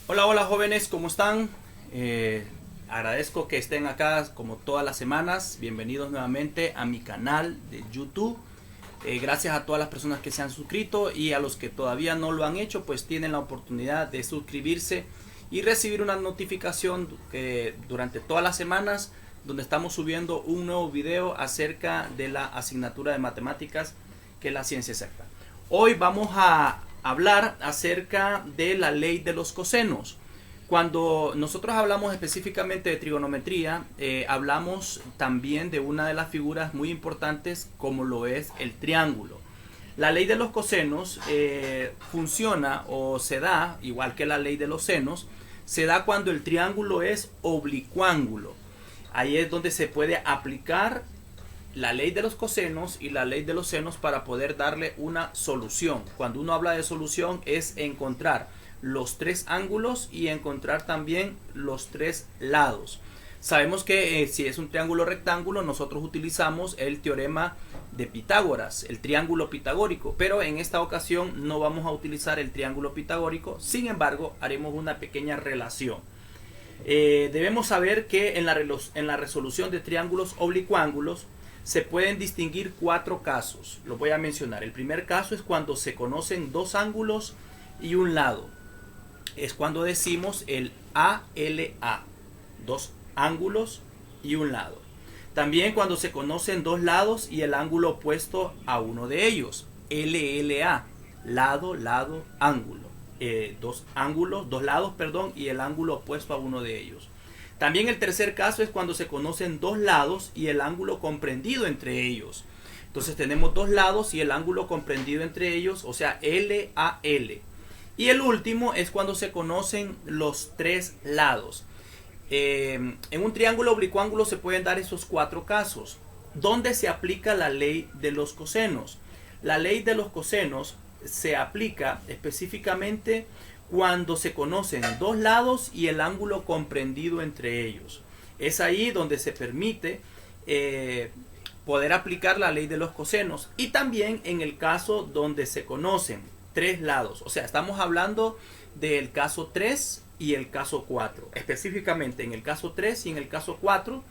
Hola, hola jóvenes, ¿cómo están? Agradezco que estén acá como todas las semanas. Bienvenidos nuevamente a mi canal de YouTube. Gracias a todas las personas que se han suscrito y a los que todavía no lo han hecho, pues tienen la oportunidad de suscribirse y recibir una notificación durante todas las semanas donde estamos subiendo un nuevo video acerca de la asignatura de matemáticas que es la ciencia exacta. Hoy vamos a hablar acerca de la ley de los cosenos. Cuando nosotros hablamos específicamente de trigonometría, hablamos también de una de las figuras muy importantes como lo es el triángulo. La ley de los cosenos funciona o se da, igual que la ley de los senos, se da cuando el triángulo es oblicuángulo. Ahí es donde se puede aplicar la ley de los cosenos y la ley de los senos para poder darle una solución. Cuando uno habla de solución es encontrar los tres ángulos y encontrar también los tres lados. Sabemos que si es un triángulo rectángulo nosotros utilizamos el teorema de Pitágoras, el triángulo pitagórico, pero en esta ocasión no vamos a utilizar el triángulo pitagórico. Sin embargo, haremos una pequeña relación. Debemos saber que en la resolución de triángulos oblicuángulos se pueden distinguir cuatro casos. Los voy a mencionar. El primer caso es cuando se conocen dos ángulos y un lado. Es cuando decimos el ALA, dos ángulos y un lado. También cuando se conocen dos lados y el ángulo opuesto a uno de ellos. LLA, lado, lado, ángulo. Dos ángulos, dos lados, perdón, y el ángulo opuesto a uno de ellos. También el tercer caso es cuando se conocen dos lados y el ángulo comprendido entre ellos. Entonces tenemos dos lados y el ángulo comprendido entre ellos, o sea, LAL. Y el último es cuando se conocen los tres lados. En un triángulo oblicuángulo se pueden dar esos cuatro casos. ¿Dónde se aplica la ley de los cosenos? La ley de los cosenos se aplica específicamente cuando se conocen dos lados y el ángulo comprendido entre ellos. Es ahí donde se permite poder aplicar la ley de los cosenos. Y también en el caso donde se conocen tres lados. O sea, estamos hablando del caso 3 y el caso 4. Específicamente en el caso 3 y en el caso 4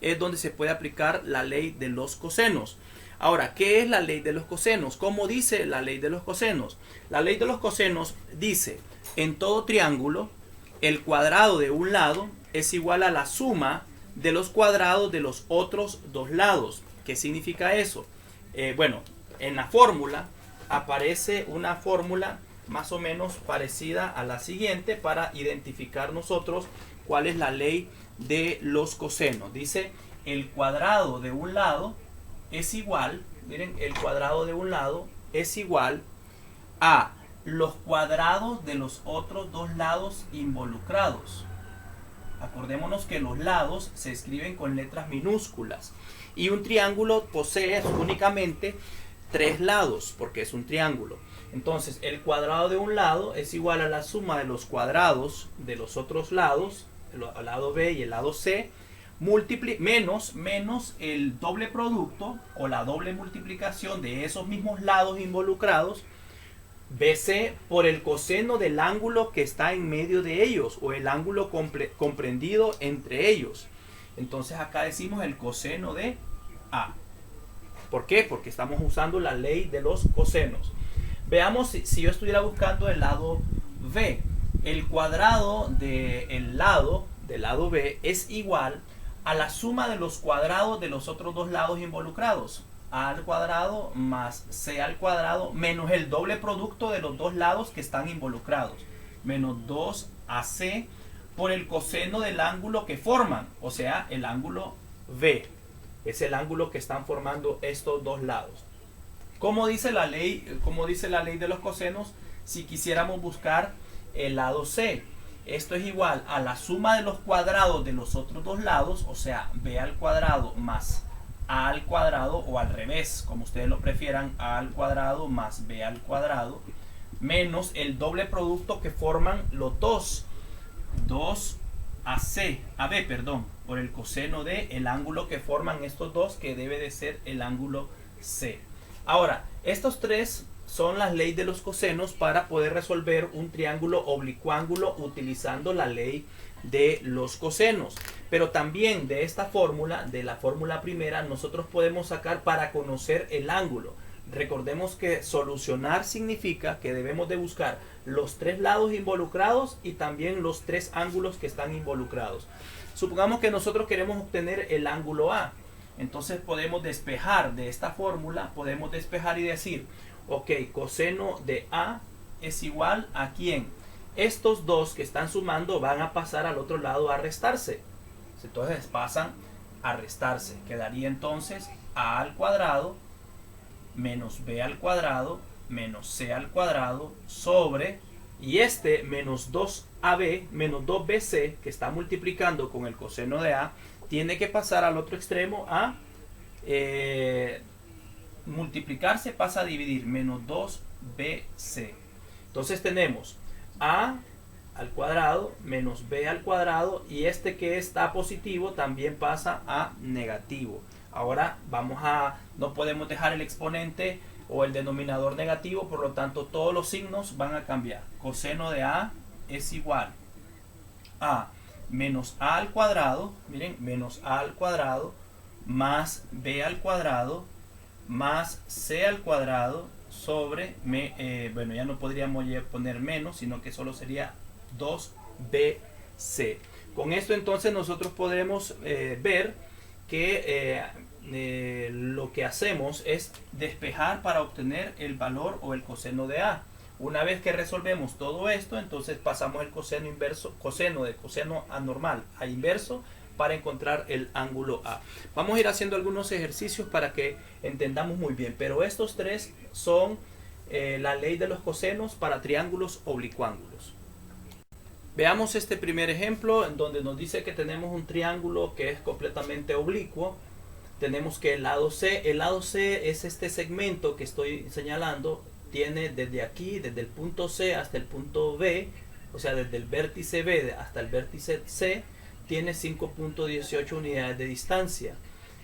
es donde se puede aplicar la ley de los cosenos. Ahora, ¿qué es la ley de los cosenos? ¿Cómo dice la ley de los cosenos? La ley de los cosenos dice, en todo triángulo, el cuadrado de un lado es igual a la suma de los cuadrados de los otros dos lados. ¿Qué significa eso? Bueno, en la fórmula aparece una fórmula más o menos parecida a la siguiente para identificar nosotros cuál es la ley de los cosenos. Dice, el cuadrado de un lado es igual, miren, el cuadrado de un lado es igual a los cuadrados de los otros dos lados involucrados. Acordémonos que los lados se escriben con letras minúsculas y un triángulo posee únicamente tres lados porque es un triángulo. Entonces el cuadrado de un lado es igual a la suma de los cuadrados de los otros lados, el lado B y el lado C, menos el doble producto o la doble multiplicación de esos mismos lados involucrados, BC, por el coseno del ángulo que está en medio de ellos o el ángulo comprendido entre ellos. Entonces acá decimos el coseno de A. ¿Por qué? Porque estamos usando la ley de los cosenos. Veamos si yo estuviera buscando el lado B. El cuadrado del lado B es igual a la suma de los cuadrados de los otros dos lados involucrados. A al cuadrado más C al cuadrado menos el doble producto de los dos lados que están involucrados. Menos 2AC por el coseno del ángulo que forman, o sea, el ángulo B. Es el ángulo que están formando estos dos lados. ¿Cómo dice la ley de los cosenos si quisiéramos buscar el lado C? Esto es igual a la suma de los cuadrados de los otros dos lados, o sea, B al cuadrado más A al cuadrado, o al revés, como ustedes lo prefieran, A al cuadrado más B al cuadrado, menos el doble producto que forman los dos, 2AB, perdón, por el coseno de el ángulo que forman estos dos, que debe de ser el ángulo C. Ahora, estos tres son las leyes de los cosenos para poder resolver un triángulo oblicuángulo utilizando la ley de los cosenos. Pero también de esta fórmula, de la fórmula primera, nosotros podemos sacar para conocer el ángulo. Recordemos que solucionar significa que debemos de buscar los tres lados involucrados y también los tres ángulos que están involucrados. Supongamos que nosotros queremos obtener el ángulo A. Entonces podemos despejar de esta fórmula, podemos despejar y decir, ok, coseno de A es igual a ¿quién? Estos dos que están sumando van a pasar al otro lado a restarse. Entonces pasan a restarse. Quedaría entonces A al cuadrado menos B al cuadrado menos C al cuadrado sobre, y este menos 2AB menos 2BC que está multiplicando con el coseno de A tiene que pasar al otro extremo a multiplicarse, pasa a dividir, menos 2BC. Entonces tenemos A al cuadrado menos B al cuadrado, y este que está positivo también pasa a negativo. Ahora no podemos dejar el exponente o el denominador negativo, por lo tanto todos los signos van a cambiar. Coseno de A es igual a menos A al cuadrado, miren, menos A al cuadrado más B al cuadrado más C al cuadrado sobre, bueno, ya no podríamos poner menos, sino que solo sería 2BC. Con esto entonces nosotros podemos ver que lo que hacemos es despejar para obtener el valor o el coseno de A. Una vez que resolvemos todo esto, entonces pasamos el coseno inverso, coseno de coseno anormal a inverso para encontrar el ángulo A. Vamos a ir haciendo algunos ejercicios para que entendamos muy bien, pero estos tres son la ley de los cosenos para triángulos oblicuángulos. Veamos este primer ejemplo en donde nos dice que tenemos un triángulo que es completamente oblicuo. Tenemos que el lado C es este segmento que estoy señalando, tiene desde aquí, desde el punto C hasta el punto B, o sea, desde el vértice B hasta el vértice C, tiene 5.18 unidades de distancia.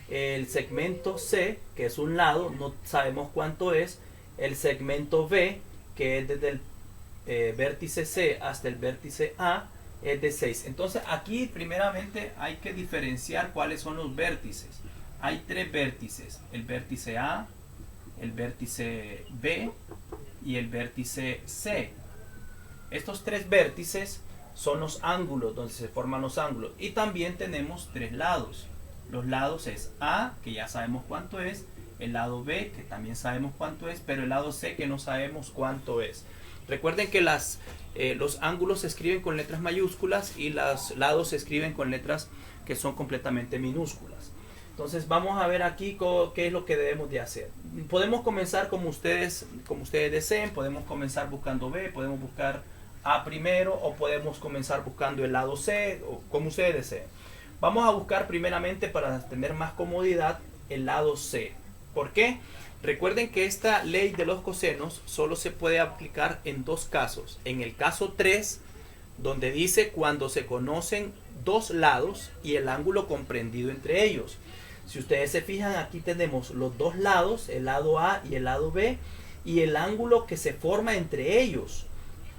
El segmento C, que es un lado, no sabemos cuánto es. El segmento B, que es desde el vértice C hasta el vértice A, es de 6. Entonces aquí primeramente hay que diferenciar cuáles son los vértices. Hay tres vértices: el vértice A, el vértice B y el vértice C. Estos tres vértices son los ángulos donde se forman los ángulos, y también tenemos tres lados. Los lados es A, que ya sabemos cuánto es, el lado B, que también sabemos cuánto es, pero el lado C, que no sabemos cuánto es. Recuerden que los ángulos se escriben con letras mayúsculas y los lados se escriben con letras que son completamente minúsculas. Entonces vamos a ver aquí qué es lo que debemos de hacer. Podemos comenzar como ustedes deseen. Podemos comenzar buscando B, podemos buscar A primero, o podemos comenzar buscando el lado C, o como ustedes deseen. Vamos a buscar primeramente, para tener más comodidad, el lado C. ¿Por qué? Recuerden que esta ley de los cosenos solo se puede aplicar en dos casos. En el caso 3, donde dice cuando se conocen dos lados y el ángulo comprendido entre ellos. Si ustedes se fijan, aquí tenemos los dos lados, el lado A y el lado B, y el ángulo que se forma entre ellos.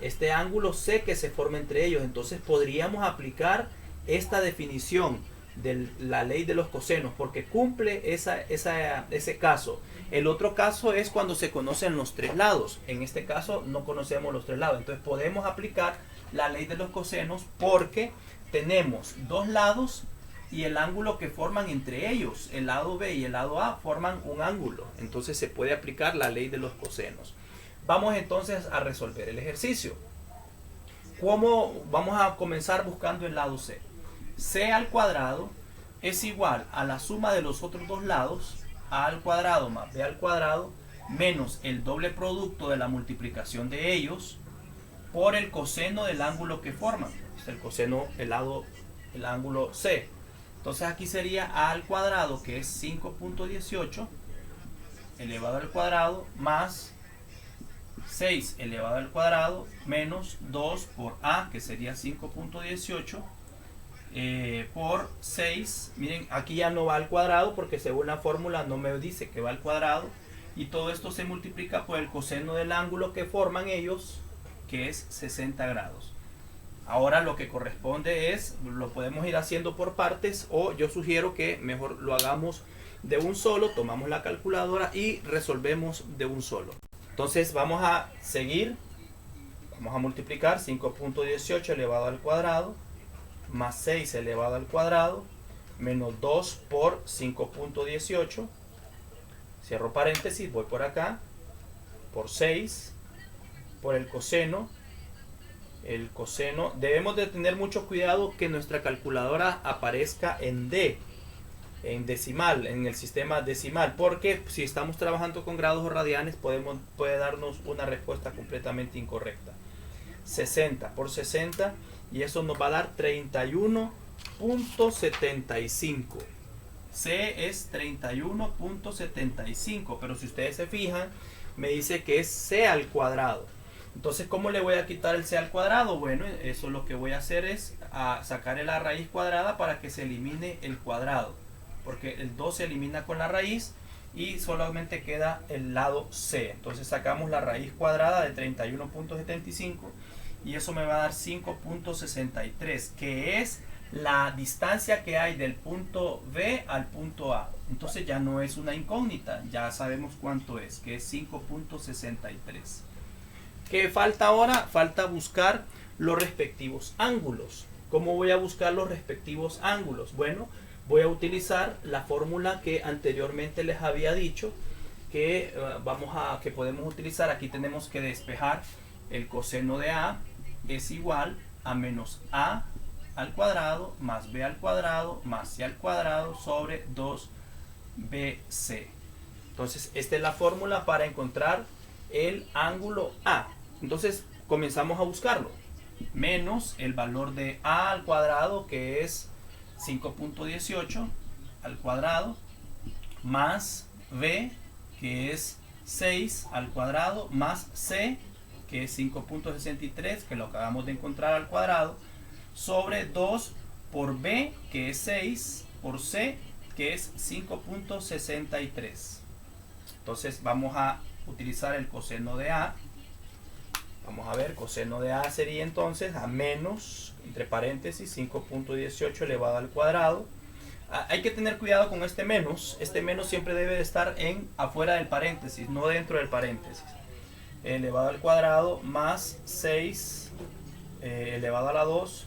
Este ángulo C que se forma entre ellos. Entonces podríamos aplicar esta definición de la ley de los cosenos, porque cumple ese caso. El otro caso es cuando se conocen los tres lados. En este caso no conocemos los tres lados. Entonces podemos aplicar la ley de los cosenos porque tenemos dos lados y el ángulo que forman entre ellos, el lado B y el lado A, forman un ángulo. Entonces se puede aplicar la ley de los cosenos. Vamos entonces a resolver el ejercicio. ¿Cómo? Vamos a comenzar buscando el lado C. C al cuadrado es igual a la suma de los otros dos lados, A al cuadrado más B al cuadrado, menos el doble producto de la multiplicación de ellos por el coseno del ángulo que forman. Es el coseno, el ángulo C. Entonces aquí sería A al cuadrado, que es 5.18 elevado al cuadrado, más 6 elevado al cuadrado, menos 2 por A, que sería 5.18 por 6. Miren, aquí ya no va al cuadrado porque según la fórmula no me dice que va al cuadrado. y todo esto se multiplica por el coseno del ángulo que forman ellos, que es 60 grados. Ahora lo que corresponde es, lo podemos ir haciendo por partes, o yo sugiero que mejor lo hagamos de un solo. Tomamos la calculadora y resolvemos de un solo. Entonces vamos a seguir, vamos a multiplicar 5.18 elevado al cuadrado más 6 elevado al cuadrado menos 2 por 5.18, cierro paréntesis, voy por acá, por 6, por el coseno. Debemos de tener mucho cuidado que nuestra calculadora aparezca en D, en decimal, en el sistema decimal, porque si estamos trabajando con grados o radianes puede darnos una respuesta completamente incorrecta. 60 por 60, y eso nos va a dar 31.75. C es 31.75, pero si ustedes se fijan, me dice que es C al cuadrado. Entonces, ¿cómo le voy a quitar el C al cuadrado? Bueno, eso lo que voy a hacer es sacar la raíz cuadrada para que se elimine el cuadrado, porque el 2 se elimina con la raíz y solamente queda el lado C. Entonces sacamos la raíz cuadrada de 31.75 y eso me va a dar 5.63, que es la distancia que hay del punto B al punto A. Entonces ya no es una incógnita, ya sabemos cuánto es, que es 5.63. ¿Qué falta ahora? Falta buscar los respectivos ángulos. ¿Cómo voy a buscar los respectivos ángulos? Bueno, voy a utilizar la fórmula que anteriormente les había dicho que que podemos utilizar. Aquí tenemos que despejar el coseno de A es igual a menos A al cuadrado más B al cuadrado más C al cuadrado sobre 2BC. Entonces esta es la fórmula para encontrar el ángulo A. Entonces comenzamos a buscarlo. Menos el valor de A al cuadrado, que es 5.18 al cuadrado, más B, que es 6 al cuadrado, más C, que es 5.63, que lo acabamos de encontrar al cuadrado, sobre 2 por B, que es 6, por C, que es 5.63. Entonces vamos a utilizar el coseno de A. Vamos a ver, coseno de A sería entonces a menos, entre paréntesis, 5.18 elevado al cuadrado. Hay que tener cuidado con este menos. Este menos siempre debe de estar afuera del paréntesis, no dentro del paréntesis. Elevado al cuadrado más 6 elevado a la 2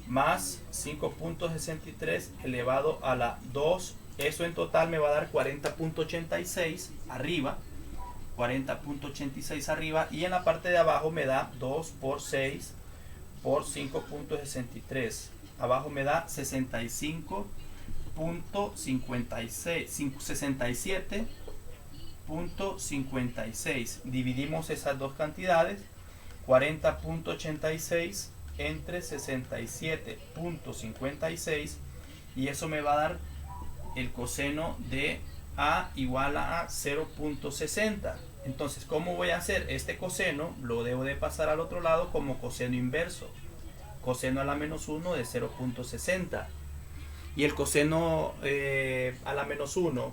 más 5.63 elevado a la 2. Eso en total me va a dar 40.86 arriba. 40.86 arriba, y en la parte de abajo me da 2 por 6 por 5.63. Abajo me da 67.56. Dividimos esas dos cantidades, 40.86 entre 67.56, y eso me va a dar el coseno de A igual a 0.60. Entonces, ¿cómo voy a hacer este coseno? Lo debo de pasar al otro lado como coseno inverso. Coseno a la menos 1 de 0.60. Y el coseno a la menos 1,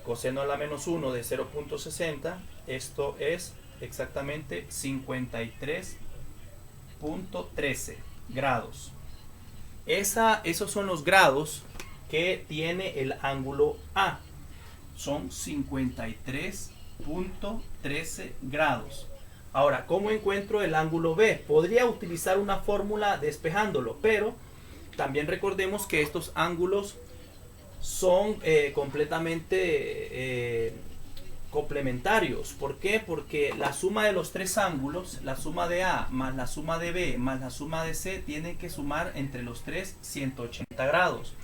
coseno a la menos 1 de 0.60, esto es exactamente 53.13 grados. Esos son los grados que tiene el ángulo A. Son 53.13 grados. Ahora, ¿cómo encuentro el ángulo B? Podría utilizar una fórmula despejándolo, pero también recordemos que estos ángulos son completamente complementarios. ¿Por qué? Porque la suma de los tres ángulos, la suma de A más la suma de B más la suma de C, tienen que sumar entre los tres 180 grados.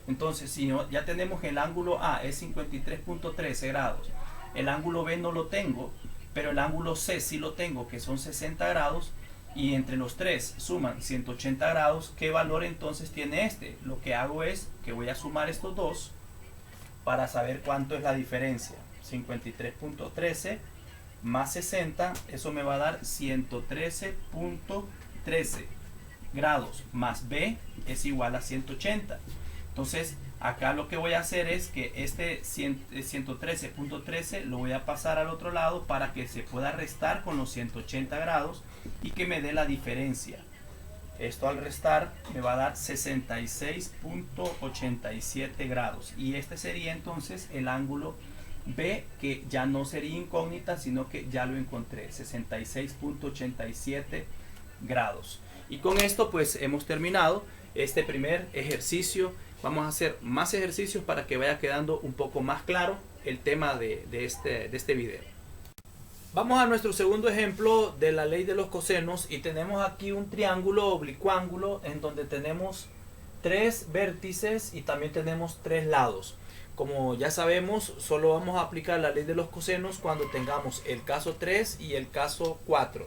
Entonces, si ya tenemos el ángulo A es 53.13 grados, el ángulo B no lo tengo, pero el ángulo C sí lo tengo, que son 60 grados, y entre los tres suman 180 grados, ¿qué valor entonces tiene este? Lo que hago es que voy a sumar estos dos para saber cuánto es la diferencia. 53.13 más 60, eso me va a dar 113.13 grados, más B es igual a 180. Entonces acá lo que voy a hacer es que este 113.13 lo voy a pasar al otro lado para que se pueda restar con los 180 grados y que me dé la diferencia. Esto al restar me va a dar 66.87 grados y este sería entonces el ángulo B, que ya no sería incógnita, sino que ya lo encontré, 66.87 grados. Y con esto pues hemos terminado este primer ejercicio. Vamos a hacer más ejercicios para que vaya quedando un poco más claro el tema de este video. Vamos a nuestro segundo ejemplo de la ley de los cosenos y tenemos aquí un triángulo oblicuángulo en donde tenemos 3 vértices y también tenemos 3 lados. Como ya sabemos, solo vamos a aplicar la ley de los cosenos cuando tengamos el caso 3 y el caso 4.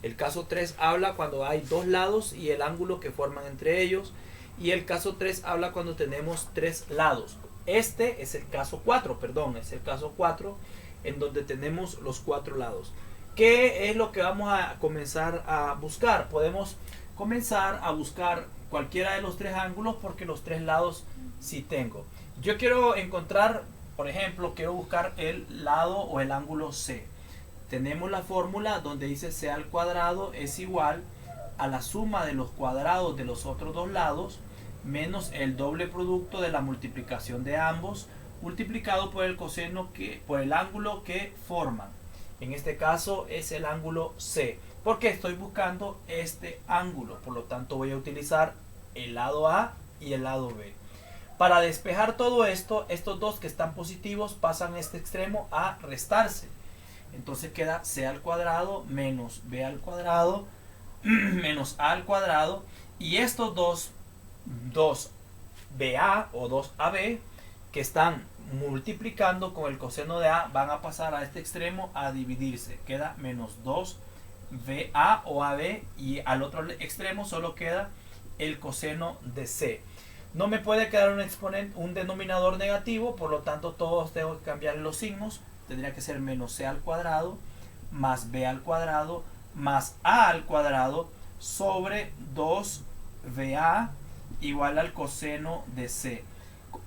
El caso 3 habla cuando hay 2 lados y el ángulo que forman entre ellos. Y el caso 3 habla cuando tenemos 3 lados. Este es el caso 4, es el caso 4 en donde tenemos los 4 lados. ¿Qué es lo que vamos a comenzar a buscar? Podemos comenzar a buscar cualquiera de los 3 ángulos porque los 3 lados sí tengo. Yo quiero encontrar, por ejemplo, quiero buscar el lado o el ángulo C. Tenemos la fórmula donde dice C al cuadrado es igual a la suma de los cuadrados de los otros 2 lados menos el doble producto de la multiplicación de ambos multiplicado por el coseno por el ángulo que forman. En este caso es el ángulo C, porque estoy buscando este ángulo, por lo tanto voy a utilizar el lado A y el lado B. Para despejar todo esto, estos dos que están positivos pasan a este extremo a restarse. Entonces queda C al cuadrado menos B al cuadrado menos A al cuadrado, y estos dos 2BA o 2AB que están multiplicando con el coseno de A van a pasar a este extremo a dividirse. Queda menos 2BA o AB y al otro extremo solo queda el coseno de C. No me puede quedar un denominador negativo, por lo tanto todos tengo que cambiar los signos. Tendría que ser menos C al cuadrado más B al cuadrado más A al cuadrado sobre 2BA igual al coseno de C.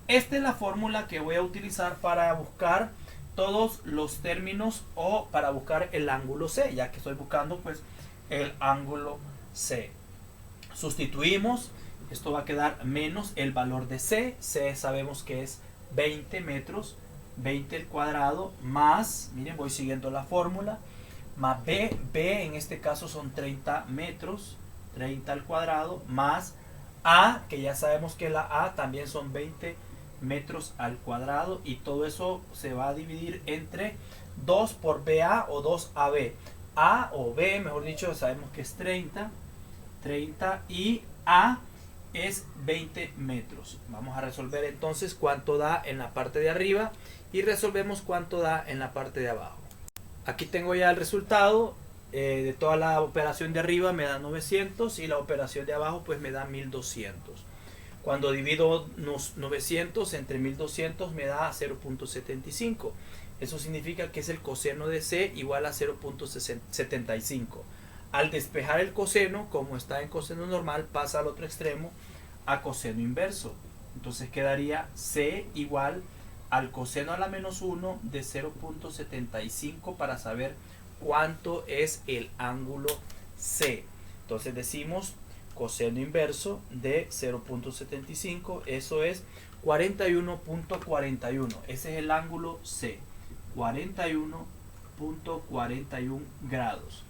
Esta es la fórmula que voy a utilizar para buscar todos los términos o para buscar el ángulo C, ya que estoy buscando pues el ángulo C. Sustituimos, esto va a quedar menos el valor de C. C sabemos que es 20 metros, 20 al cuadrado más, miren, voy siguiendo la fórmula, más B en este caso son 30 metros, 30 al cuadrado, más A, que ya sabemos que la A también son 20 metros al cuadrado, y todo eso se va a dividir entre 2 por BA o 2AB. A o B, mejor dicho, sabemos que es 30 y A es 20 metros. Vamos a resolver entonces cuánto da en la parte de arriba y resolvemos cuánto da en la parte de abajo. Aquí tengo ya el resultado. De toda la operación de arriba me da 900 y la operación de abajo pues me da 1200. Cuando divido 900 entre 1200 me da 0.75. Eso significa que es el coseno de C igual a 0.75. Al despejar el coseno, como está en coseno normal, pasa al otro extremo a coseno inverso. Entonces quedaría C igual al coseno a la menos 1 de 0.75 para saber cuánto es el ángulo C. Entonces decimos coseno inverso de 0.75, eso es 41.41. Ese es el ángulo C, 41.41 grados.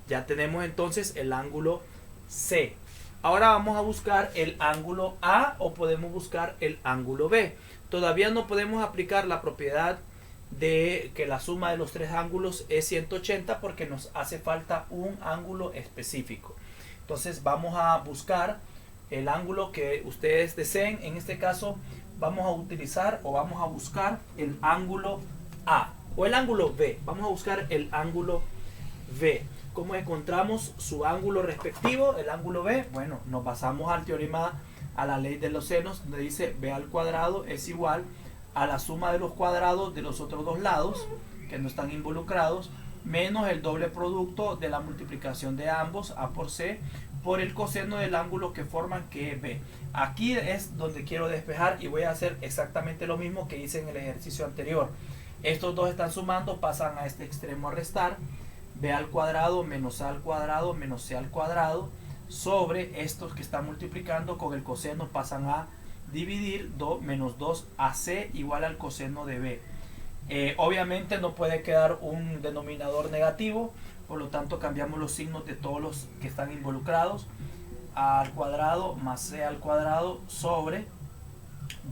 Ya tenemos entonces el ángulo C. Ahora vamos a buscar el ángulo A o podemos buscar el ángulo B. Todavía no podemos aplicar la propiedad de que la suma de los 3 ángulos es 180 porque nos hace falta un ángulo específico. Entonces vamos a buscar el ángulo que ustedes deseen. En este caso vamos a utilizar o vamos a buscar el ángulo A o el ángulo B. Vamos a buscar el ángulo B. ¿Cómo encontramos su ángulo respectivo? El ángulo B, bueno, nos basamos al teorema, a la ley de los senos, donde dice B al cuadrado es igual a la suma de los cuadrados de los otros 2 lados que no están involucrados menos el doble producto de la multiplicación de ambos, A por C, por el coseno del ángulo que forman, que es B. Aquí es donde quiero despejar y voy a hacer exactamente lo mismo que hice en el ejercicio anterior. Estos dos están sumando, pasan a este extremo a restar. B al cuadrado menos A al cuadrado menos C al cuadrado sobre estos que están multiplicando con el coseno pasan a dividir menos 2AC igual al coseno de B. Obviamente no puede quedar un denominador negativo, por lo tanto cambiamos los signos de todos los que están involucrados. A al cuadrado más C al cuadrado sobre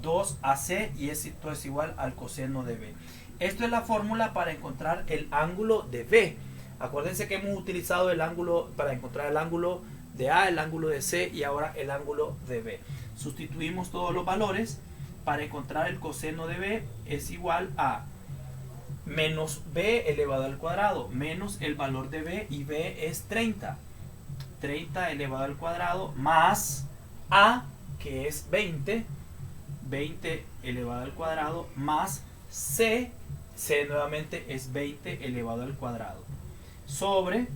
2AC y esto es igual al coseno de B. Esto es la fórmula para encontrar el ángulo de B. Acuérdense que hemos utilizado el ángulo para encontrar el ángulo de A, el ángulo de C y ahora el ángulo de B. Sustituimos todos los valores para encontrar el coseno de B. Es igual a menos B elevado al cuadrado menos el valor de B, y B es 30 elevado al cuadrado más A, que es 20 elevado al cuadrado más C nuevamente es 20 elevado al cuadrado sobre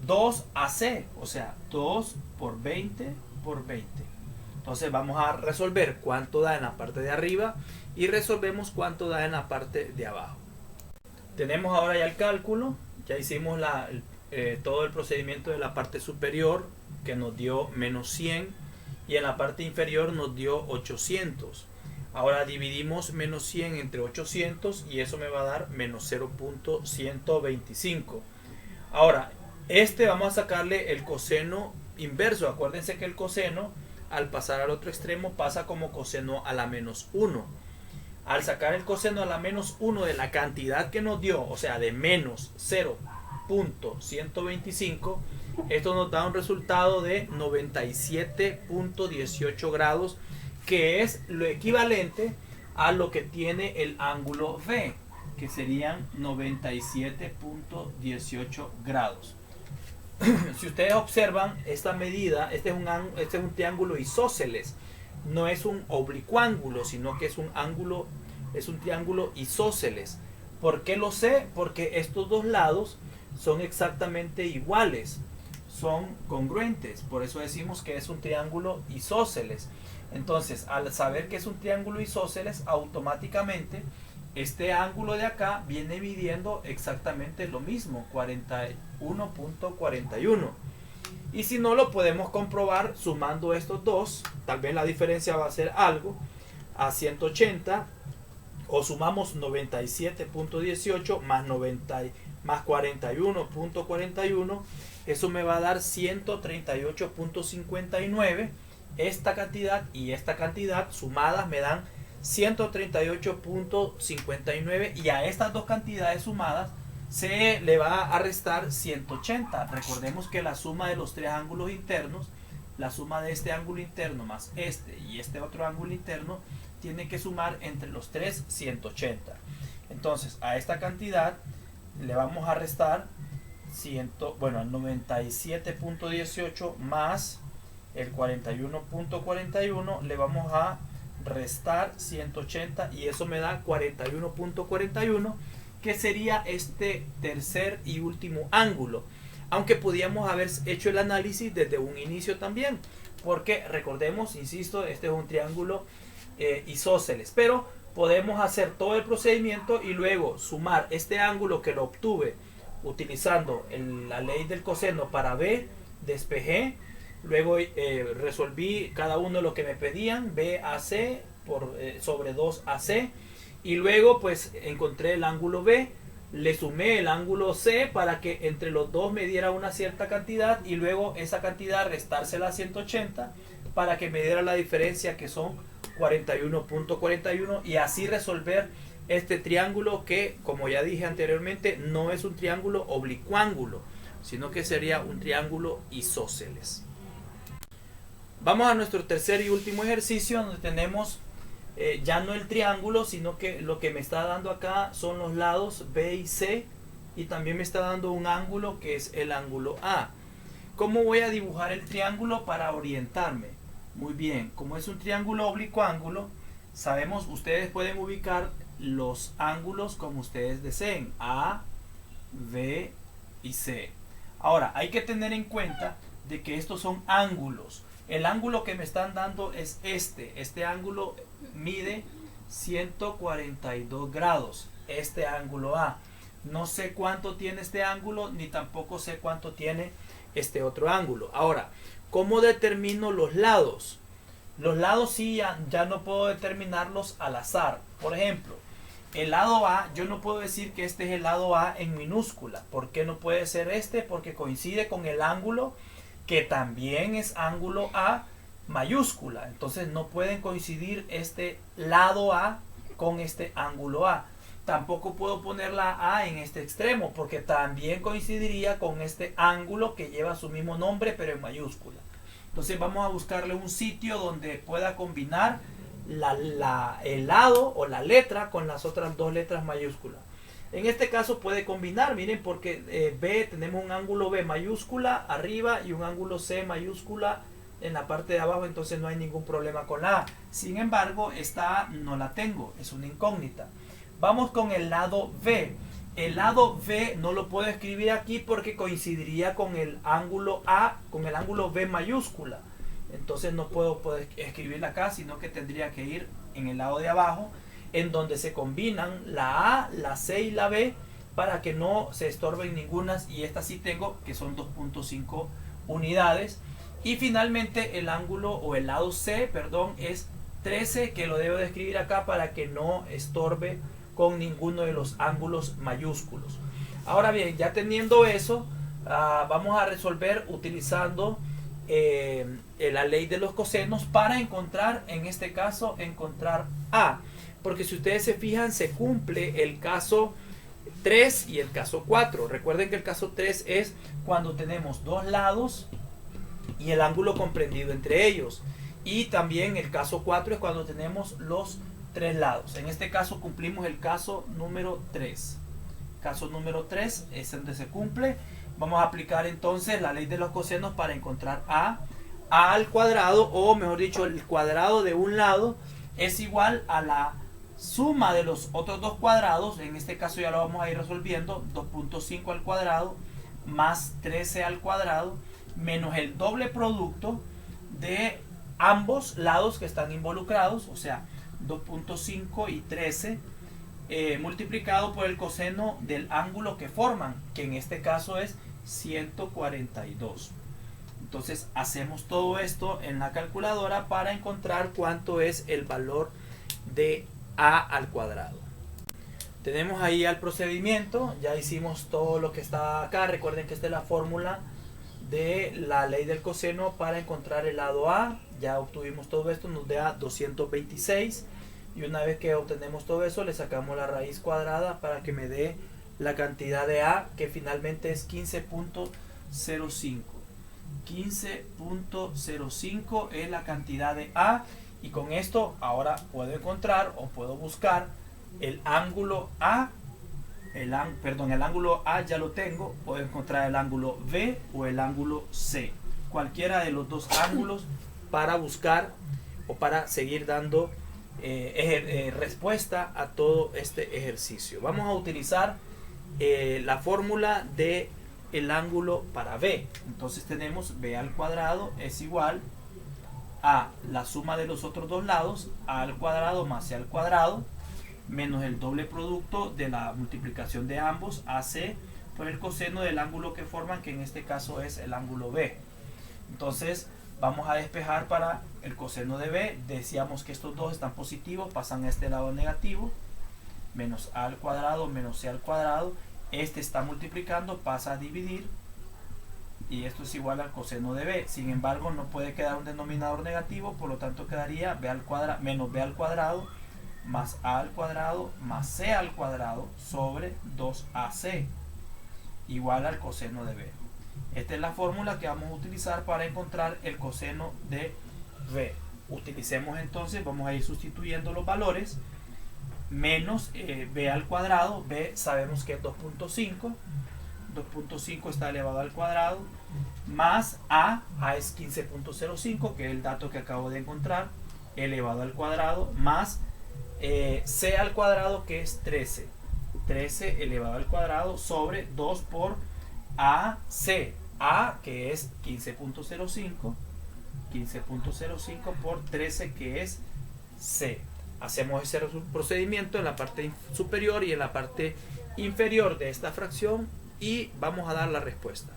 2AC, o sea 2 por 20 por 20. Entonces vamos a resolver cuánto da en la parte de arriba y resolvemos cuánto da en la parte de abajo. Tenemos ahora ya el cálculo, ya hicimos todo el procedimiento de la parte superior, que nos dio menos 100, y en la parte inferior nos dio 800. Ahora dividimos menos 100 entre 800 y eso me va a dar menos 0.125. Ahora, vamos a sacarle el coseno inverso. Acuérdense que el coseno, al pasar al otro extremo, pasa como coseno a la menos 1. Al sacar el coseno a la menos 1 de la cantidad que nos dio, o sea, de menos 0.125, esto nos da un resultado de 97.18 grados, que es lo equivalente a lo que tiene el ángulo B, que serían 97.18 grados. Si ustedes observan esta medida, este es un triángulo isósceles, no es un oblicuángulo, sino que es un triángulo isósceles. ¿Por qué lo sé? Porque estos dos lados son exactamente iguales, son congruentes, por eso decimos que es un triángulo isósceles. Entonces, al saber que es un triángulo isósceles, automáticamente este ángulo de acá viene midiendo exactamente lo mismo, 41.41. Y si no, lo podemos comprobar sumando estos dos. Tal vez la diferencia va a ser algo, a 180, o sumamos 97.18 más 41.41, eso me va a dar 138.59. Esta cantidad y esta cantidad sumadas me dan 138.59, y a estas dos cantidades sumadas se le va a restar 180. Recordemos que la suma de los tres ángulos internos, la suma de este ángulo interno más este y este otro ángulo interno, tiene que sumar entre los tres 180. Entonces a esta cantidad le vamos a restar 97.18 más el 41.41, le vamos a restar 180 y eso me da 41.41, que sería este tercer y último ángulo. Aunque podíamos haber hecho el análisis desde un inicio también, porque recordemos, insisto, este es un triángulo isósceles, pero podemos hacer todo el procedimiento y luego sumar este ángulo que lo obtuve utilizando la ley del coseno para B, despejé, luego resolví cada uno de lo que me pedían, BAC sobre 2AC, y luego pues encontré el ángulo B, le sumé el ángulo C para que entre los dos me diera una cierta cantidad, y luego esa cantidad restársela a 180 para que me diera la diferencia, que son 41.41, y así resolver este triángulo que, como ya dije anteriormente, no es un triángulo oblicuángulo, sino que sería un triángulo isósceles. Vamos a nuestro tercer y último ejercicio, donde tenemos ya no el triángulo, sino que lo que me está dando acá son los lados B y C, y también me está dando un ángulo que es el ángulo A. ¿Cómo voy a dibujar el triángulo para orientarme? Muy bien, como es un triángulo oblicuángulo, sabemos, ustedes pueden ubicar los ángulos como ustedes deseen, A, B y C. Ahora, hay que tener en cuenta de que estos son ángulos. El ángulo que me están dando es este ángulo mide 142 grados, este ángulo A. No sé cuánto tiene este ángulo, ni tampoco sé cuánto tiene este otro ángulo. Ahora, ¿cómo determino los lados? Los lados sí ya no puedo determinarlos al azar. Por ejemplo, el lado A, yo no puedo decir que este es el lado A en minúscula. ¿Por qué no puede ser este? Porque coincide con el ángulo que también es ángulo A mayúscula. Entonces no pueden coincidir este lado A con este ángulo A. Tampoco puedo poner la A en este extremo porque también coincidiría con este ángulo que lleva su mismo nombre pero en mayúscula. Entonces vamos a buscarle un sitio donde pueda combinar el lado o la letra con las otras dos letras mayúsculas. En este caso puede combinar, miren, porque B, tenemos un ángulo B mayúscula arriba y un ángulo C mayúscula en la parte de abajo, entonces no hay ningún problema con la A. Sin embargo, esta A no la tengo, es una incógnita. Vamos con el lado B. El lado B no lo puedo escribir aquí porque coincidiría con el ángulo A, con el ángulo B mayúscula. Entonces no puedo escribirla acá, sino que tendría que ir en el lado de abajo, en donde se combinan la A, la C y la B para que no se estorben ninguna, y esta sí tengo, que son 2.5 unidades. Y finalmente el ángulo o el lado C, perdón, es 13, que lo debo de escribir acá para que no estorbe con ninguno de los ángulos mayúsculos. Ahora bien, ya teniendo eso, vamos a resolver utilizando la ley de los cosenos para encontrar, en este caso, encontrar A. Porque si ustedes se fijan, se cumple el caso 3 y el caso 4. Recuerden que el caso 3 es cuando tenemos dos lados y el ángulo comprendido entre ellos. Y también el caso 4 es cuando tenemos los tres lados. En este caso cumplimos el caso número 3. Caso número 3 es donde se cumple. Vamos a aplicar entonces la ley de los cosenos para encontrar A. A al cuadrado, o mejor dicho, el cuadrado de un lado es igual a la suma de los otros dos cuadrados. En este caso ya lo vamos a ir resolviendo. 2.5 al cuadrado más 13 al cuadrado menos el doble producto de ambos lados que están involucrados, o sea, 2.5 y 13 multiplicado por el coseno del ángulo que forman, que en este caso es 142. Entonces hacemos todo esto en la calculadora para encontrar cuánto es el valor de A al cuadrado. Tenemos ahí el procedimiento, ya hicimos todo lo que está acá. Recuerden que esta es la fórmula de la ley del coseno para encontrar el lado A. Ya obtuvimos todo esto, nos da 226, y una vez que obtenemos todo eso le sacamos la raíz cuadrada para que me dé la cantidad de A, que finalmente es 15.05. 15.05 es la cantidad de A, y con esto ahora puedo encontrar o puedo buscar el ángulo A. El ángulo A ya lo tengo. Puedo encontrar el ángulo B o el ángulo C, cualquiera de los dos ángulos, para buscar o para seguir dando respuesta a todo este ejercicio. Vamos a utilizar la fórmula de el ángulo para B. Entonces tenemos B al cuadrado es igual a la suma de los otros dos lados, A al cuadrado más C al cuadrado, menos el doble producto de la multiplicación de ambos, AC, por el coseno del ángulo que forman, que en este caso es el ángulo B. Entonces vamos a despejar para el coseno de B. Decíamos que estos dos están positivos, pasan a este lado negativo, menos A al cuadrado menos C al cuadrado. Este está multiplicando, pasa a dividir, y esto es igual al coseno de B. Sin embargo, no puede quedar un denominador negativo, por lo tanto quedaría B al cuadrado menos B al cuadrado más A al cuadrado más C al cuadrado sobre 2AC igual al coseno de B. Esta es la fórmula que vamos a utilizar para encontrar el coseno de B. Utilicemos entonces, vamos a ir sustituyendo los valores. Menos B al cuadrado, B sabemos que es 2.5, 2.5 está elevado al cuadrado, más A es 15.05, que es el dato que acabo de encontrar, elevado al cuadrado, más C al cuadrado, que es 13 elevado al cuadrado, sobre 2 por AC. A, que es 15.05, 15.05 por 13, que es C. Hacemos ese procedimiento en la parte superior y en la parte inferior de esta fracción y vamos a dar la respuesta.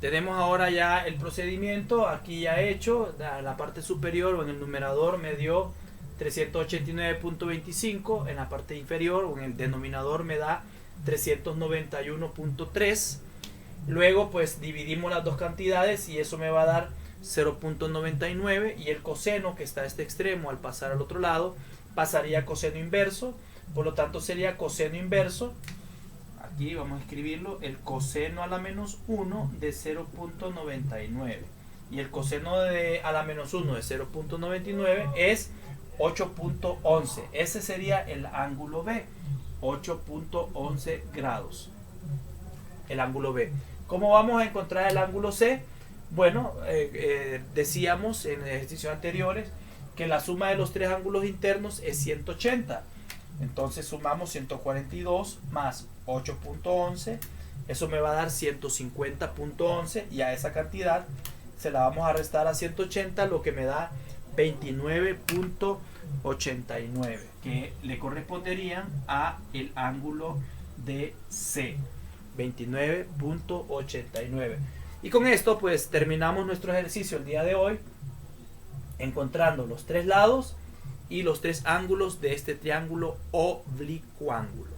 Tenemos ahora ya el procedimiento aquí ya hecho. En la parte superior o en el numerador me dio 389.25, en la parte inferior o en el denominador me da 391.3. Luego pues dividimos las dos cantidades y eso me va a dar 0.99, y el coseno que está a este extremo al pasar al otro lado pasaría a coseno inverso, por lo tanto sería coseno inverso, aquí vamos a escribirlo, el coseno a la menos 1 de 0.99, y el coseno a la menos 1 de 0.99 es 8.11. Ese sería el ángulo B, 8.11 grados, el ángulo B. ¿Cómo vamos a encontrar el ángulo C? Bueno, decíamos en ejercicios anteriores que la suma de los tres ángulos internos es 180. Entonces sumamos 142 más 8.11. Eso me va a dar 150.11, y a esa cantidad se la vamos a restar a 180, lo que me da 29.89, que le corresponderían a el ángulo de C. 29.89. Y con esto pues terminamos nuestro ejercicio el día de hoy, encontrando los tres lados y los tres ángulos de este triángulo oblicuángulo.